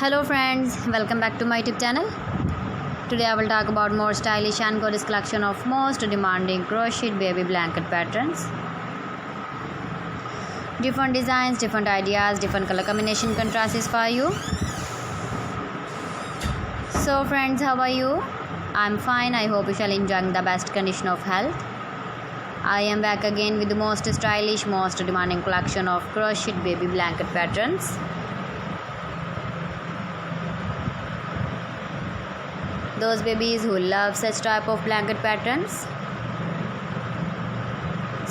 Hello friends, welcome back to my YouTube channel. Today I will talk about more stylish and gorgeous collection of most demanding crocheted baby blanket patterns. Different designs, different ideas, different color combination contrasts for you. So friends, how are you? I'm fine. I hope you shall enjoy the best condition of health. I am back again with the most stylish, most demanding collection of crocheted baby blanket patterns. Those babies who love such type of blanket patterns.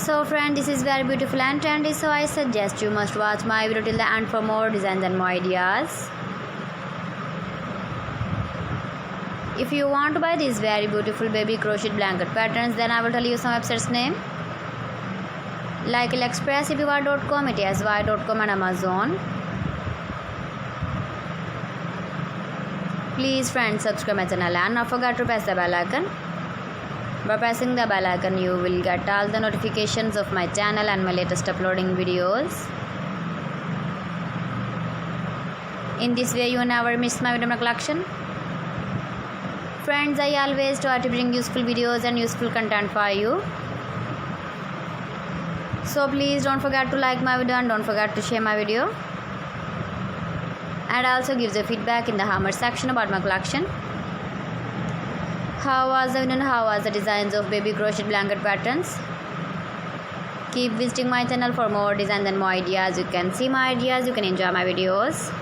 So friend, this is very beautiful and trendy, so I suggest you must watch my video till the end for more designs and more ideas. If you want to buy these very beautiful baby crochet blanket patterns, then I will tell you some websites name like AliExpress, epy.com, etsy.com and Amazon. Please friends, subscribe my channel and not forget to press the bell icon. By pressing the bell icon, you will get all the notifications of my channel and my latest uploading videos. In this way, you never miss my video collection. Friends, I always try to bring useful videos and useful content for you. So please don't forget to like my video and don't forget to share my video. And also give the feedback in the comment section about my collection. How was the video and how was the designs of baby crochet blanket patterns? Keep visiting my channel for more designs and more ideas. You can see my ideas, you can enjoy my videos.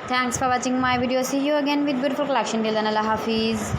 Thanks for watching my video. See you again with beautiful collection. Till then, Allah Hafiz.